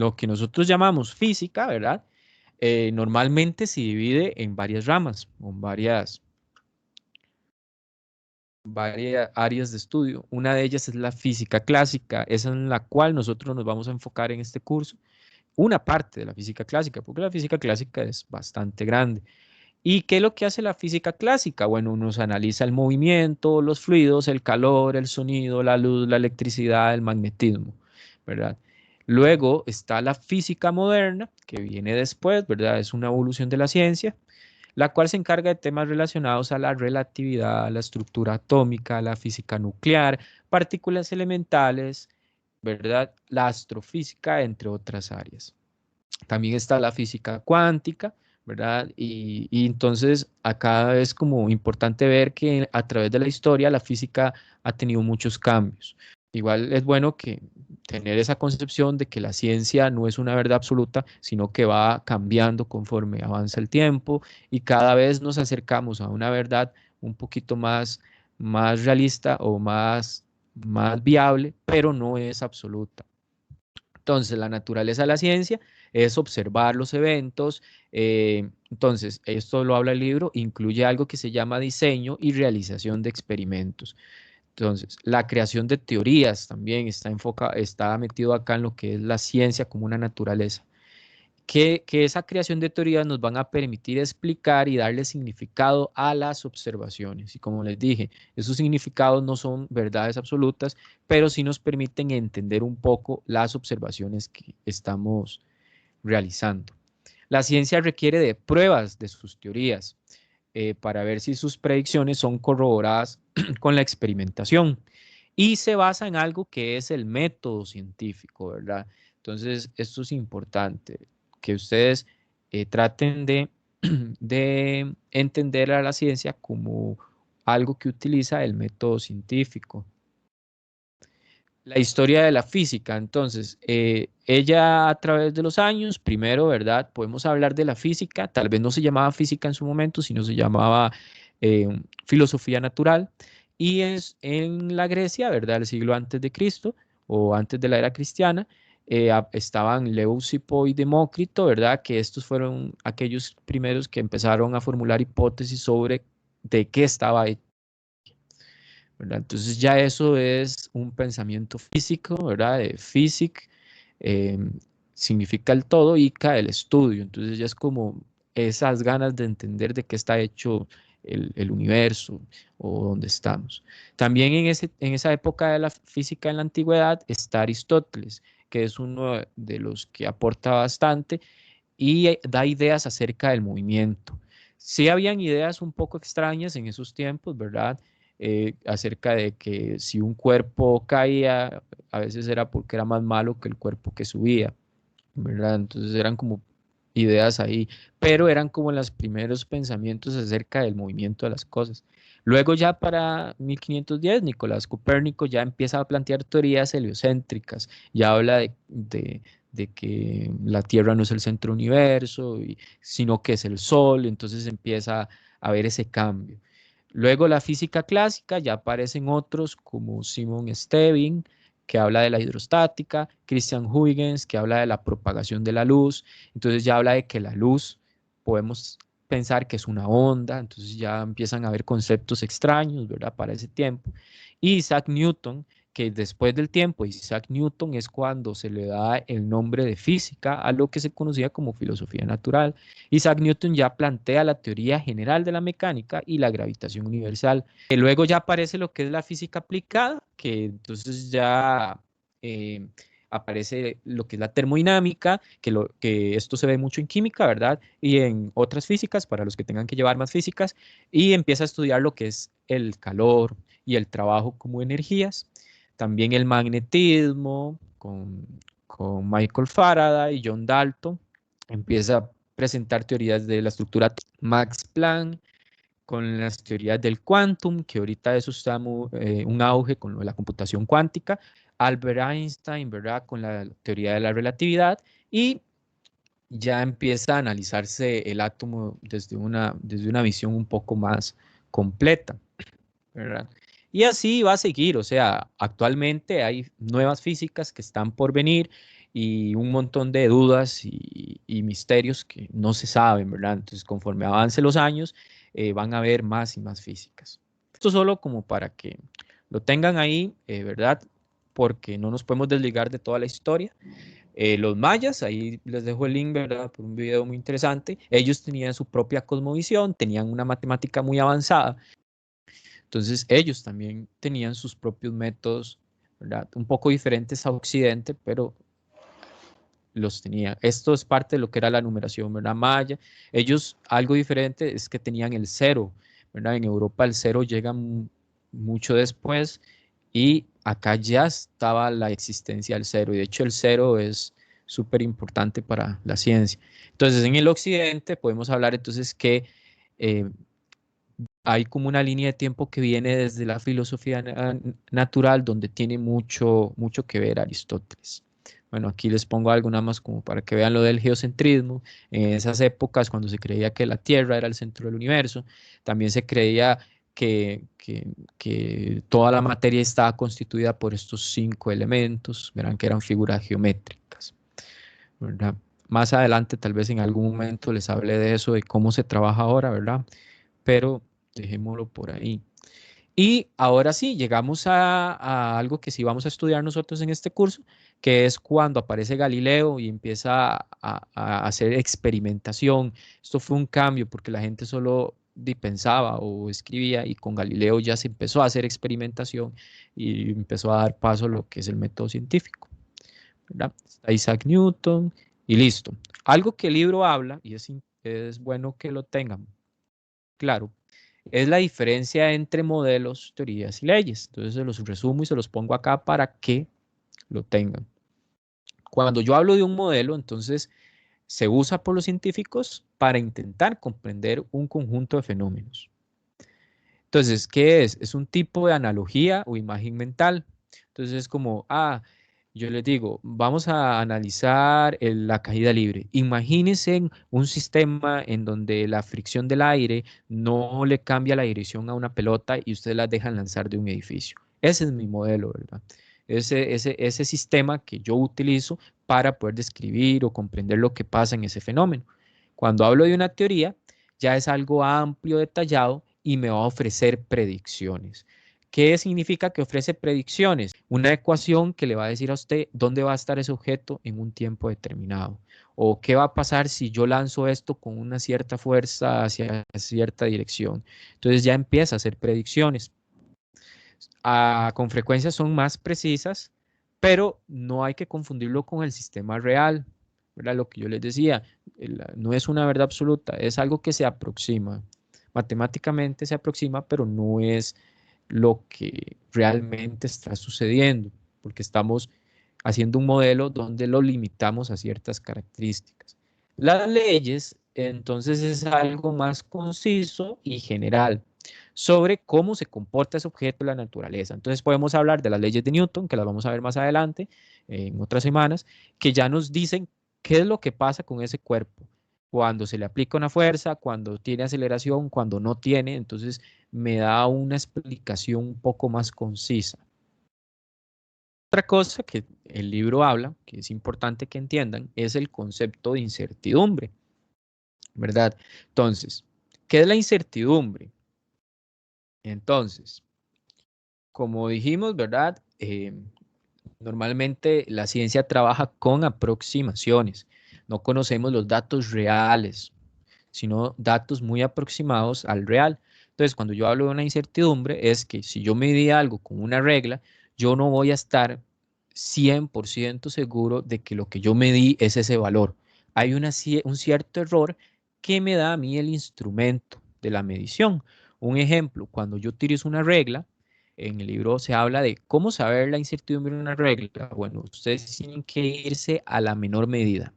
lo que nosotros llamamos física, ¿verdad? Normalmente se divide en varias ramas, o en varias áreas de estudio. Una de ellas es la física clásica, esa en la cual nosotros nos vamos a enfocar en este curso. Una parte de la física clásica, porque la física clásica es bastante grande. ¿Y qué es lo que hace la física clásica? Bueno, nos analiza el movimiento, los fluidos, el calor, el sonido, la luz, la electricidad, el magnetismo, ¿verdad? Luego está la física moderna, que viene después, ¿verdad? Es una evolución de la ciencia, la cual se encarga de temas relacionados a la relatividad, la estructura atómica, la física nuclear, partículas elementales, ¿verdad? La astrofísica, entre otras áreas. También está la física cuántica, ¿verdad? Y entonces acá es como importante ver que a través de la historia la física ha tenido muchos cambios. Igual es bueno que tener esa concepción de que la ciencia no es una verdad absoluta, sino que va cambiando conforme avanza el tiempo y cada vez nos acercamos a una verdad un poquito más realista o más viable, pero no es absoluta. Entonces, la naturaleza de la ciencia es observar los eventos. Entonces, esto lo habla el libro, incluye algo que se llama diseño y realización de experimentos. Entonces, la creación de teorías también está metido acá en lo que es la ciencia como una naturaleza que esa creación de teorías nos van a permitir explicar y darle significado a las observaciones. Y como les dije, esos significados no son verdades absolutas, pero sí nos permiten entender un poco las observaciones que estamos realizando. La ciencia requiere de pruebas de sus teorías para ver si sus predicciones son corroboradas con la experimentación y se basa en algo que es el método científico, ¿verdad? Entonces, esto es importante, que ustedes traten de entender a la ciencia como algo que utiliza el método científico. La historia de la física, entonces, ella a través de los años, primero, ¿verdad? Podemos hablar de la física, tal vez no se llamaba física en su momento, sino se llamaba filosofía natural, y es en la Grecia, ¿verdad? El siglo antes de Cristo o antes de la era cristiana, estaban Leucipo y Demócrito, ¿verdad? Que estos fueron aquellos primeros que empezaron a formular hipótesis sobre de qué estaba hecho, ¿verdad? Entonces ya eso es un pensamiento físico, ¿verdad? De physic, eh, significa el todo y ca el estudio. Entonces ya es como esas ganas de entender de qué está hecho el universo o dónde estamos. También en esa época de la física en la antigüedad está Aristóteles, que es uno de los que aporta bastante y da ideas acerca del movimiento. Sí habían ideas un poco extrañas en esos tiempos, ¿verdad? Acerca de que si un cuerpo caía, a veces era porque era más malo que el cuerpo que subía, ¿verdad? Entonces eran como ideas ahí, pero eran como los primeros pensamientos acerca del movimiento de las cosas. Luego ya para 1510, Nicolás Copérnico ya empieza a plantear teorías heliocéntricas, ya habla de que la Tierra no es el centro del universo, sino que es el Sol, entonces empieza a ver ese cambio. Luego la física clásica, ya aparecen otros como Simon Stevin, que habla de la hidrostática, Christian Huygens, que habla de la propagación de la luz, entonces ya habla de que la luz podemos pensar que es una onda, entonces ya empiezan a haber conceptos extraños, ¿verdad? Para ese tiempo. Y Isaac Newton, que después del tiempo, Isaac Newton es cuando se le da el nombre de física a lo que se conocía como filosofía natural. Isaac Newton ya plantea la teoría general de la mecánica y la gravitación universal. Luego ya aparece lo que es la física aplicada, que entonces ya eh, aparece lo que es la termodinámica, que esto se ve mucho en química, ¿verdad? Y en otras físicas, para los que tengan que llevar más físicas, y empieza a estudiar lo que es el calor y el trabajo como energías. También el magnetismo con Michael Faraday y John Dalton. Empieza a presentar teorías de la estructura Max Planck con las teorías del quantum, que ahorita eso está un auge con lo de la computación cuántica, Albert Einstein, ¿verdad? Con la teoría de la relatividad y ya empieza a analizarse el átomo desde una visión un poco más completa, ¿verdad? Y así va a seguir, o sea, actualmente hay nuevas físicas que están por venir y un montón de dudas y misterios que no se saben, ¿verdad? Entonces, conforme avance los años, van a haber más y más físicas. Esto solo como para que lo tengan ahí, ¿verdad? Porque no nos podemos desligar de toda la historia. Los mayas, ahí les dejo el link, ¿verdad? Por un video muy interesante. Ellos tenían su propia cosmovisión, tenían una matemática muy avanzada. Entonces, ellos también tenían sus propios métodos, ¿verdad? Un poco diferentes a Occidente, pero los tenían. Esto es parte de lo que era la numeración, ¿verdad? Maya. Ellos, algo diferente es que tenían el cero, ¿verdad? En Europa el cero llega mucho después y acá ya estaba la existencia del cero. Y de hecho el cero es súper importante para la ciencia. Entonces en el occidente podemos hablar entonces que eh, hay como una línea de tiempo que viene desde la filosofía natural donde tiene mucho que ver Aristóteles. Bueno, aquí les pongo algo nada más como para que vean lo del geocentrismo. En esas épocas, cuando se creía que la Tierra era el centro del universo, también se creía que toda la materia estaba constituida por estos 5 elementos, verán que eran figuras geométricas, ¿verdad? Más adelante, tal vez en algún momento les hable de eso, de cómo se trabaja ahora, ¿verdad? Pero dejémoslo por ahí. Y ahora sí, llegamos a algo que sí vamos a estudiar nosotros en este curso, que es cuando aparece Galileo y empieza a hacer experimentación. Esto fue un cambio porque la gente solo pensaba o escribía y con Galileo ya se empezó a hacer experimentación y empezó a dar paso a lo que es el método científico, ¿verdad? Está Isaac Newton y listo. Algo que el libro habla, y es bueno que lo tengan claro, es la diferencia entre modelos, teorías y leyes. Entonces se los resumo y se los pongo acá para que lo tengan. Cuando yo hablo de un modelo, entonces se usa por los científicos para intentar comprender un conjunto de fenómenos. Entonces, ¿qué es? Es un tipo de analogía o imagen mental. Entonces es como, yo les digo, vamos a analizar la caída libre. Imagínense un sistema en donde la fricción del aire no le cambia la dirección a una pelota y ustedes la dejan lanzar de un edificio. Ese es mi modelo, ¿verdad? Ese sistema que yo utilizo para poder describir o comprender lo que pasa en ese fenómeno. Cuando hablo de una teoría, ya es algo amplio, detallado y me va a ofrecer predicciones. ¿Qué significa que ofrece predicciones? Una ecuación que le va a decir a usted dónde va a estar ese objeto en un tiempo determinado. O qué va a pasar si yo lanzo esto con una cierta fuerza hacia cierta dirección. Entonces ya empieza a hacer predicciones. Con frecuencia son más precisas, pero no hay que confundirlo con el sistema real. ¿Verdad? Lo que yo les decía, no es una verdad absoluta, es algo que se aproxima. Matemáticamente se aproxima, pero no es lo que realmente está sucediendo, porque estamos haciendo un modelo donde lo limitamos a ciertas características. Las leyes, entonces, es algo más conciso y general sobre cómo se comporta ese objeto en la naturaleza. Entonces podemos hablar de las leyes de Newton, que las vamos a ver más adelante, en otras semanas, que ya nos dicen qué es lo que pasa con ese cuerpo cuando se le aplica una fuerza, cuando tiene aceleración, cuando no tiene. Entonces me da una explicación un poco más concisa. Otra cosa que el libro habla, que es importante que entiendan, es el concepto de incertidumbre, ¿verdad? Entonces, ¿qué es la incertidumbre? Entonces, como dijimos, ¿verdad? Normalmente la ciencia trabaja con aproximaciones. No conocemos los datos reales, sino datos muy aproximados al real. Entonces, cuando yo hablo de una incertidumbre, es que si yo medí algo con una regla, yo no voy a estar 100% seguro de que lo que yo medí es ese valor. Hay un cierto error que me da a mí el instrumento de la medición. Un ejemplo, cuando yo utilizo una regla, en el libro se habla de cómo saber la incertidumbre de una regla. Bueno, ustedes tienen que irse a la menor medida.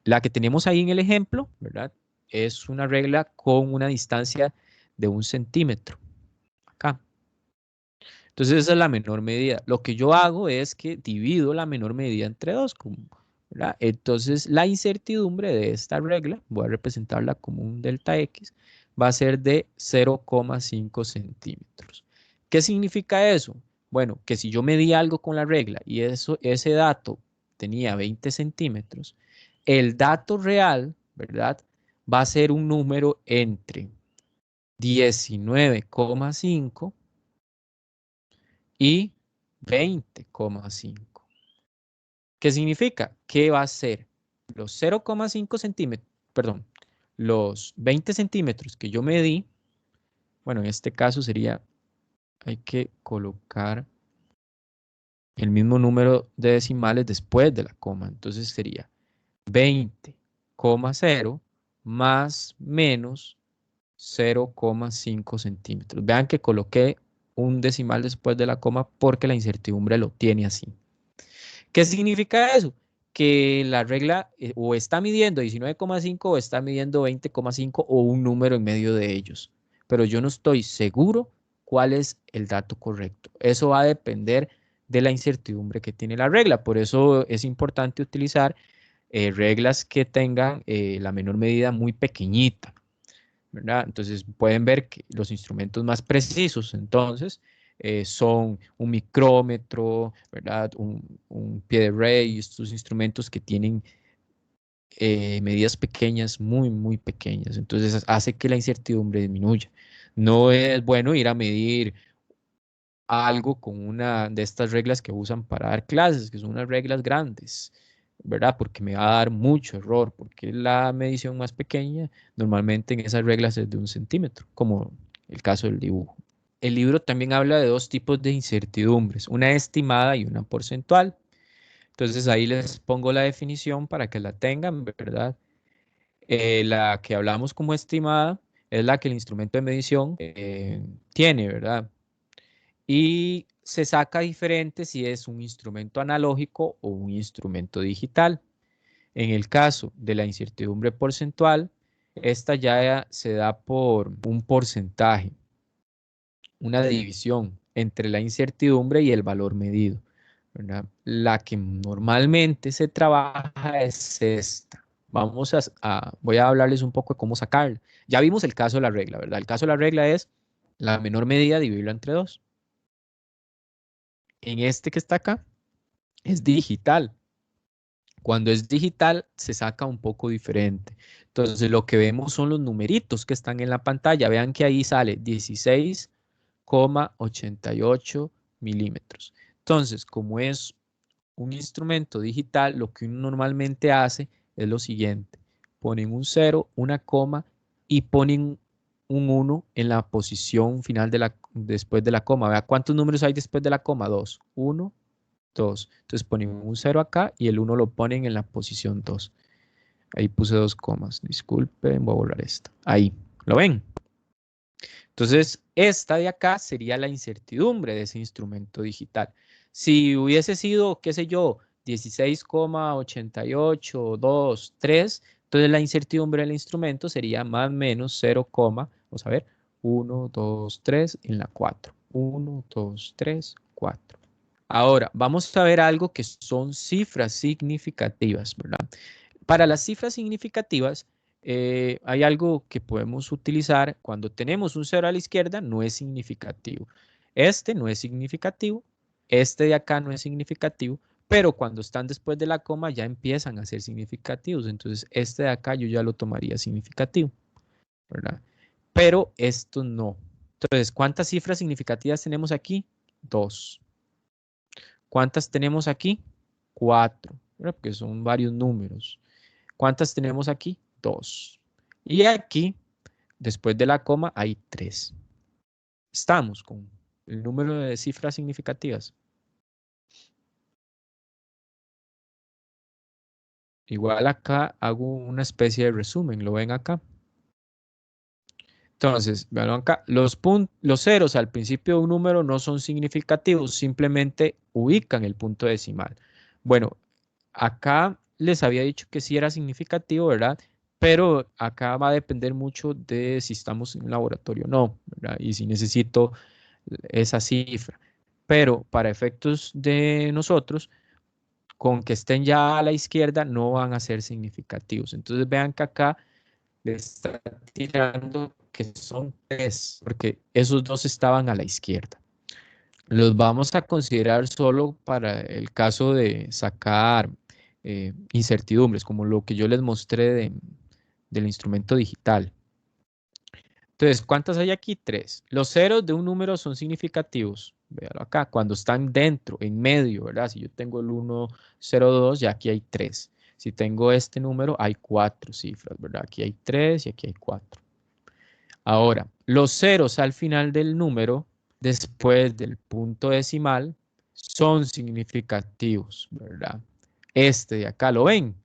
La que tenemos ahí en el ejemplo, ¿verdad? Es una regla con una distancia de 1 centímetro. Acá. Entonces esa es la menor medida. Lo que yo hago es que divido la menor medida entre dos. ¿Verdad? Entonces la incertidumbre de esta regla, voy a representarla como un delta X, va a ser de 0,5 centímetros. ¿Qué significa eso? Bueno, que si yo medí algo con la regla y ese dato tenía 20 centímetros, el dato real, ¿verdad? Va a ser un número entre 19,5 y 20,5. ¿Qué significa? Que va a ser los 0,5 centímetros, perdón, los 20 centímetros que yo medí, bueno, en este caso sería, hay que colocar el mismo número de decimales después de la coma, entonces sería 20,0 más menos 0,5 centímetros. Vean que coloqué un decimal después de la coma porque la incertidumbre lo tiene así. ¿Qué significa eso? Que la regla o está midiendo 19,5 o está midiendo 20,5 o un número en medio de ellos. Pero yo no estoy seguro cuál es el dato correcto. Eso va a depender de la incertidumbre que tiene la regla. Por eso es importante utilizar reglas que tengan la menor medida muy pequeñita, ¿verdad? Entonces pueden ver que los instrumentos más precisos entonces son un micrómetro, ¿verdad? Un pie de rey, estos instrumentos que tienen medidas pequeñas, muy, muy pequeñas. Entonces hace que la incertidumbre disminuya. No es bueno ir a medir algo con una de estas reglas que usan para dar clases, que son unas reglas grandes, ¿verdad? Porque me va a dar mucho error, porque la medición más pequeña normalmente en esas reglas es de 1 centímetro, como el caso del dibujo. El libro también habla de dos tipos de incertidumbres, una estimada y una porcentual. Entonces ahí les pongo la definición para que la tengan, ¿verdad? La que hablamos como estimada es la que el instrumento de medición tiene, ¿verdad? Y se saca diferente si es un instrumento analógico o un instrumento digital. En el caso de la incertidumbre porcentual, esta ya se da por un porcentaje, una división entre la incertidumbre y el valor medido, ¿verdad? La que normalmente se trabaja es esta. Voy a hablarles un poco de cómo sacarla. Ya vimos el caso de la regla, ¿verdad? El caso de la regla es la menor medida dividirla entre 2. En este que está acá es digital. Cuando es digital se saca un poco diferente. Entonces lo que vemos son los numeritos que están en la pantalla. Vean que ahí sale 16,88 milímetros. Entonces, como es un instrumento digital, lo que uno normalmente hace es lo siguiente. Ponen un 0, una coma y ponen un 1 en la posición final después de la coma. Vea cuántos números hay después de la coma. 2. 1, 2. Entonces ponen un 0 acá y el 1 lo ponen en la posición 2. Ahí puse 2 comas. Disculpen, voy a borrar esta. Ahí. ¿Lo ven? Entonces, esta de acá sería la incertidumbre de ese instrumento digital. Si hubiese sido, qué sé yo, 16,8823, entonces la incertidumbre del instrumento sería más o menos 0, vamos a ver, 1, 2, 3 en la 4. 1, 2, 3, 4. Ahora, vamos a ver algo que son cifras significativas, ¿verdad? Para las cifras significativas, hay algo que podemos utilizar cuando tenemos un 0 a la izquierda, no es significativo. Este no es significativo, este de acá no es significativo, pero cuando están después de la coma ya empiezan a ser significativos. Entonces, este de acá yo ya lo tomaría significativo, ¿verdad? Pero esto no. Entonces, ¿cuántas cifras significativas tenemos aquí? 2. ¿Cuántas tenemos aquí? 4, ¿verdad? Porque son varios números. ¿Cuántas tenemos aquí? 2. Y aquí, después de la coma, hay 3. Estamos con el número de cifras significativas. Igual acá hago una especie de resumen, lo ven acá. Entonces, vean acá, los ceros al principio de un número no son significativos, simplemente ubican el punto decimal. Bueno, acá les había dicho que sí era significativo, ¿verdad? Pero acá va a depender mucho de si estamos en un laboratorio o no, ¿verdad? Y si necesito esa cifra. Pero para efectos de nosotros, con que estén ya a la izquierda, no van a ser significativos. Entonces vean que acá le está tirando que son 3, porque esos dos estaban a la izquierda. Los vamos a considerar solo para el caso de sacar incertidumbres, como lo que yo les mostré del instrumento digital. Entonces, ¿cuántas hay aquí? 3. Los ceros de un número son significativos. Véalo acá, cuando están dentro, en medio, ¿verdad? Si yo tengo el 1, 0, 2, ya aquí hay 3. Si tengo este número, hay 4 cifras, ¿verdad? Aquí hay 3 y aquí hay 4. Ahora, los ceros al final del número, después del punto decimal, son significativos, ¿verdad? Este de acá, ¿lo ven?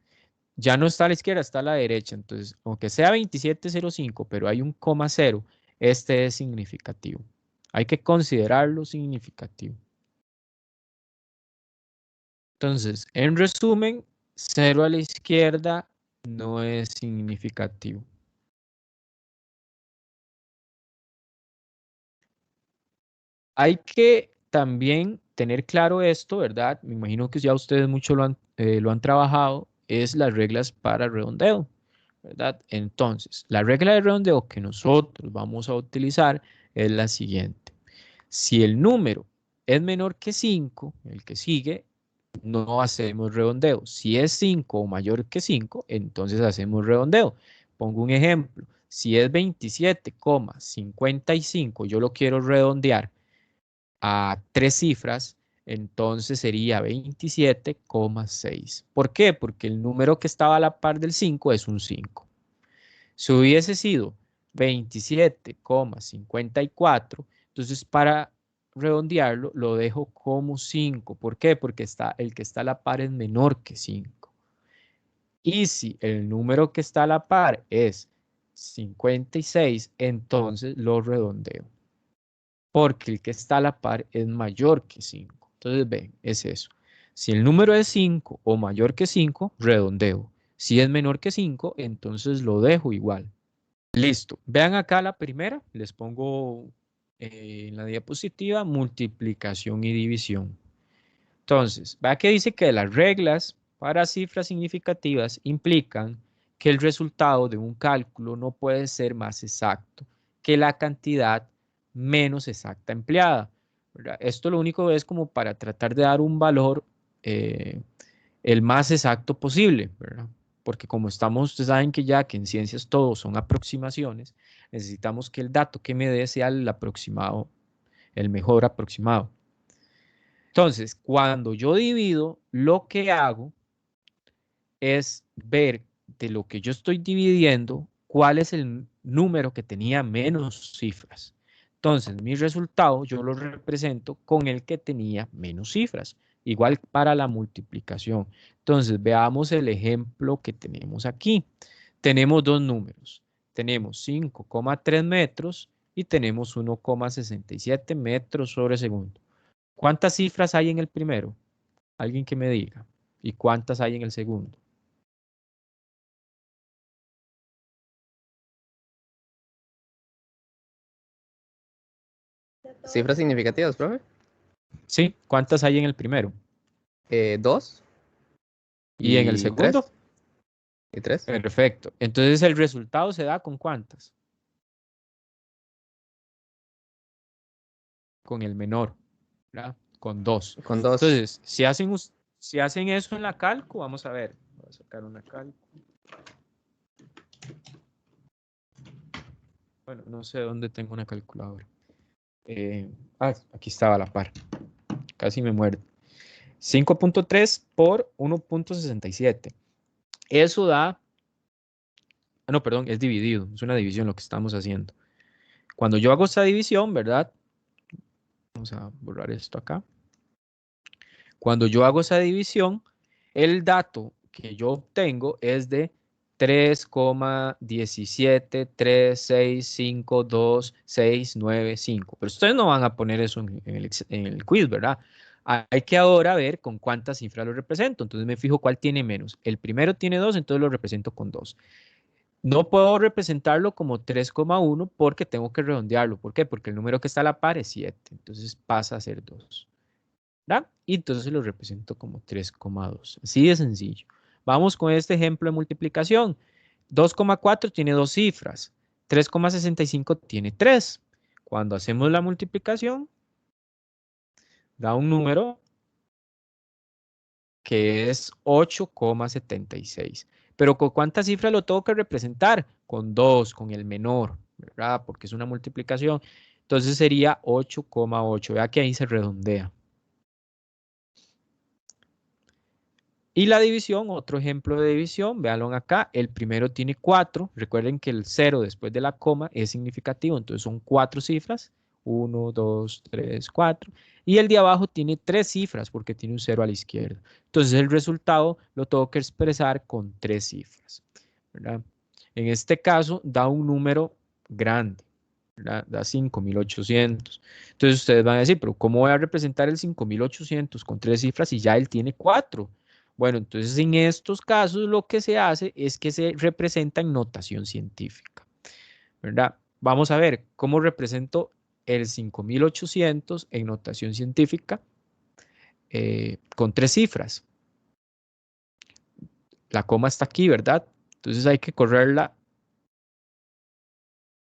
Ya no está a la izquierda, está a la derecha. Entonces, aunque sea 2705, pero hay un coma cero, este es significativo. Hay que considerarlo significativo. Entonces, en resumen, 0 a la izquierda no es significativo. Hay que también tener claro esto, ¿verdad? Me imagino que ya ustedes mucho lo han trabajado, es las reglas para redondeo, ¿verdad? Entonces, la regla de redondeo que nosotros vamos a utilizar es la siguiente. Si el número es menor que 5, el que sigue, no hacemos redondeo. Si es 5 o mayor que 5, entonces hacemos redondeo. Pongo un ejemplo. Si es 27,55, yo lo quiero redondear a 3 cifras, entonces sería 27,6. ¿Por qué? Porque el número que estaba a la par del 5 es un 5. Si hubiese sido 27,54, entonces para redondearlo lo dejo como 5. ¿Por qué? Porque el que está a la par es menor que 5. Y si el número que está a la par es 56, entonces lo redondeo, porque el que está a la par es mayor que 5. Entonces, ven, es eso. Si el número es 5 o mayor que 5, redondeo. Si es menor que 5, entonces lo dejo igual. Listo. Vean acá la primera. Les pongo en la diapositiva multiplicación y división. Entonces, vea que dice que las reglas para cifras significativas implican que el resultado de un cálculo no puede ser más exacto que la cantidad menos exacta empleada, ¿verdad? Esto lo único es como para tratar de dar un valor eh, el más exacto posible, ¿verdad? Porque como estamos, ustedes saben que ya que en ciencias todo son aproximaciones, necesitamos que el dato que me dé sea el aproximado, el mejor aproximado. Entonces, cuando yo divido, lo que hago es ver de lo que yo estoy dividiendo, cuál es el número que tenía menos cifras. Entonces, mi resultado yo lo represento con el que tenía menos cifras. Igual para la multiplicación. Entonces, veamos el ejemplo que tenemos aquí. Tenemos dos números. Tenemos 5,3 metros y tenemos 1,67 metros sobre segundo. ¿Cuántas cifras hay en el primero? Alguien que me diga. ¿Y cuántas hay en el segundo? Cifras significativas, profe. Sí, ¿cuántas hay en el primero? 2 ¿Y en el y 3. segundo? ¿Y 3? Perfecto. Entonces el resultado se da con ¿cuántas? Con el menor, ¿verdad? Con 2. Con 2. Entonces, si hacen eso en la calco, vamos a ver. Voy a sacar una calco. Bueno, no sé dónde tengo una calculadora. Aquí estaba a la par. Casi me muero. 5,3 por 1,67. Eso da... no, perdón, es dividido. Es una división lo que estamos haciendo. Cuando yo hago esta división, ¿verdad? Vamos a borrar esto acá. Cuando yo hago esa división, el dato que yo obtengo es de 3,173652695. Pero ustedes no van a poner eso en el quiz, ¿verdad? Hay que ahora ver con cuántas cifras lo represento. Entonces me fijo cuál tiene menos. El primero tiene 2, entonces lo represento con 2. No puedo representarlo como 3,1 porque tengo que redondearlo. ¿Por qué? Porque el número que está a la par es 7. Entonces pasa a ser 2. ¿Verdad? Y entonces lo represento como 3,2. Así de sencillo. Vamos con este ejemplo de multiplicación. 2,4 tiene 2 cifras. 3,65 tiene 3. Cuando hacemos la multiplicación, da un número que es 8,76. Pero ¿con cuántas cifras lo tengo que representar? Con 2, con el menor, ¿verdad? Porque es una multiplicación. Entonces sería 8,8. Vea que ahí se redondea. Y la división, otro ejemplo de división, véanlo acá, el primero tiene 4, recuerden que el 0 después de la coma es significativo, entonces son 4 cifras, 1, 2, 3, 4, y el de abajo tiene 3 cifras porque tiene un 0 a la izquierda, entonces el resultado lo tengo que expresar con 3 cifras, ¿verdad? En este caso da un número grande, ¿verdad? Da 5.800. Entonces ustedes van a decir, pero ¿cómo voy a representar el 5.800 con 3 cifras si ya él tiene 4? Bueno, entonces en estos casos lo que se hace es que se representa en notación científica, ¿verdad? Vamos a ver cómo represento el 5.800 en notación científica con 3 cifras. La coma está aquí, ¿verdad? Entonces hay que correrla.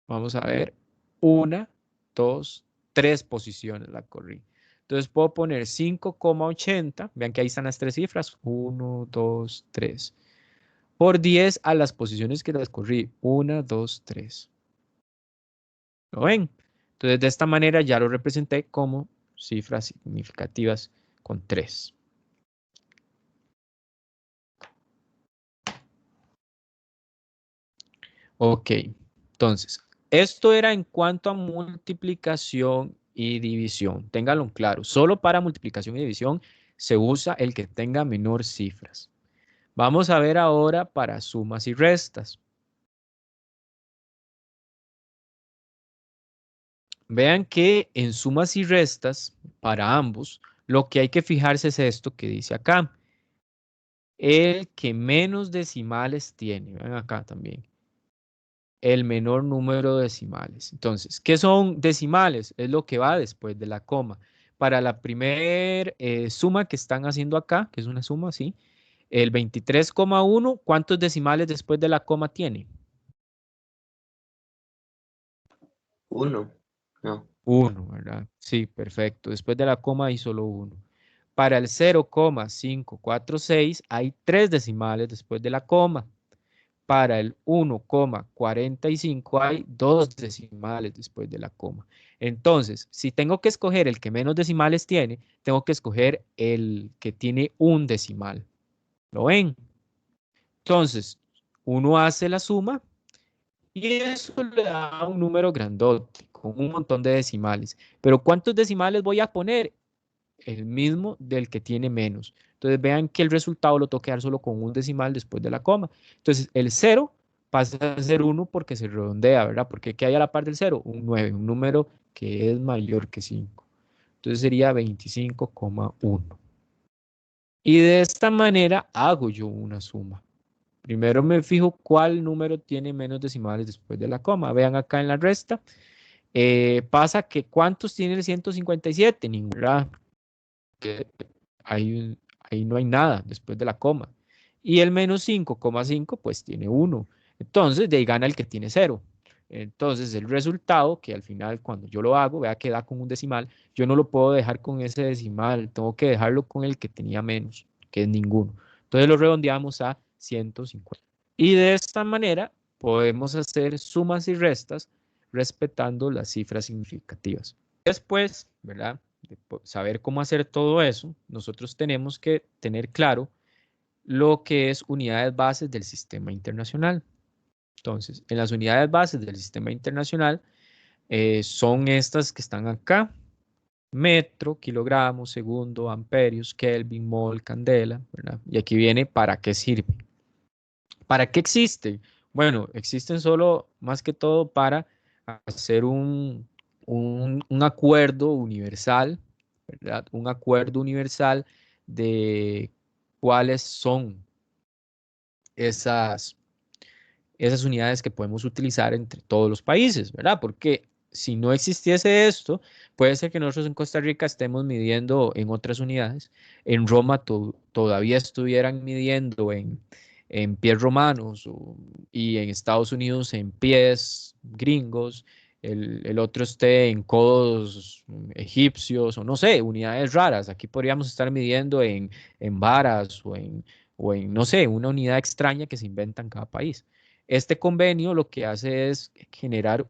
Vamos a ver. 1, 2, 3 posiciones la corrí. Entonces puedo poner 5,80. Vean que ahí están las 3 cifras. 1, 2, 3. Por 10 a las posiciones que las corrí. 1, 2, 3. ¿Lo ven? Entonces de esta manera ya lo representé como cifras significativas con 3. Ok, entonces, esto era en cuanto a multiplicación y división. Ténganlo claro, solo para multiplicación y división se usa el que tenga menor cifras. Vamos a ver ahora para sumas y restas. Vean que en sumas y restas, para ambos, lo que hay que fijarse es esto que dice acá. El que menos decimales tiene. Vean acá también. El menor número de decimales. Entonces, ¿qué son decimales? Es lo que va después de la coma. Para la primera suma que están haciendo acá, que es una suma, ¿sí? El 23,1, ¿cuántos decimales después de la coma tiene? 1. No. 1, ¿verdad? Sí, perfecto. Después de la coma hay solo 1. Para el 0,546 hay 3 decimales después de la coma. Para el 1,45 hay 2 decimales después de la coma. Entonces, si tengo que escoger el que menos decimales tiene, tengo que escoger el que tiene un decimal. ¿Lo ven? Entonces, uno hace la suma y eso le da un número grandote con un montón de decimales. Pero ¿cuántos decimales voy a poner? El mismo del que tiene menos. Entonces vean que el resultado lo tengo que dar solo con un decimal después de la coma. Entonces el 0 pasa a ser 1 porque se redondea, ¿verdad? Porque ¿qué hay a la par del 0? Un 9, un número que es mayor que 5. Entonces sería 25,1. Y de esta manera hago yo una suma. Primero me fijo cuál número tiene menos decimales después de la coma. Vean acá en la resta. Pasa que ¿cuántos tiene el 157? Ninguno, ¿verdad? Que ahí, ahí no hay nada después de la coma. Y el menos 5,5 pues tiene 1. Entonces de ahí gana el que tiene 0. Entonces el resultado, que al final cuando yo lo hago, vea que da con un decimal, yo no lo puedo dejar con ese decimal, tengo que dejarlo con el que tenía menos, que es ninguno. Entonces lo redondeamos a 150. Y de esta manera podemos hacer sumas y restas respetando las cifras significativas. Después, ¿verdad? De saber cómo hacer todo eso, nosotros tenemos que tener claro lo que es unidades bases del sistema internacional. Entonces, en las unidades bases del sistema internacional son estas que están acá: metro, kilogramos, segundo, amperios, Kelvin, mol, candela, ¿verdad? Y aquí viene para qué sirve. ¿Para qué existen? Bueno, existen solo, más que todo, para hacer un acuerdo universal, ¿verdad? Un acuerdo universal de cuáles son esas, esas unidades que podemos utilizar entre todos los países, ¿verdad? Porque si no existiese esto, puede ser que nosotros en Costa Rica estemos midiendo en otras unidades, en Roma todavía estuvieran midiendo en pies romanos y en Estados Unidos en pies gringos, el otro esté en codos egipcios o no sé, unidades raras. Aquí podríamos estar midiendo en varas o en, no sé, una unidad extraña que se inventa en cada país. Este convenio lo que hace es generar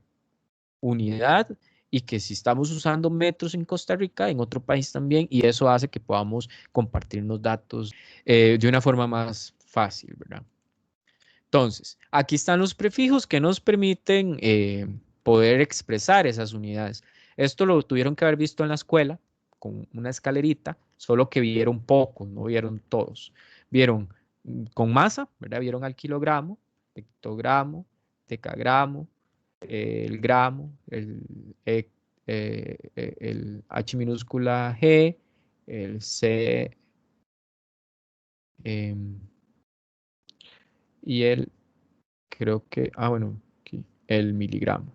unidad y que si estamos usando metros en Costa Rica, en otro país también, y eso hace que podamos compartirnos datos de una forma más fácil, ¿verdad? Entonces, aquí están los prefijos que nos permiten poder expresar esas unidades. Esto lo tuvieron que haber visto en la escuela con una escalerita, solo que vieron pocos, no vieron todos. Vieron con masa, ¿verdad? Vieron al kilogramo, hectogramo, decagramo, el gramo, el H minúscula G, el C y el, creo que, bueno, aquí, el miligramo.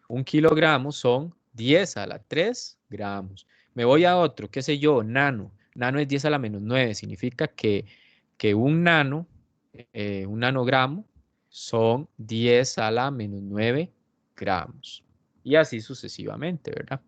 1 kilogramo son 10 a la 3 gramos. Me voy a otro, qué sé yo, nano. Nano es 10 a la -9. Significa que un nanogramo son 10 a la -9 gramos. Y así sucesivamente, ¿verdad?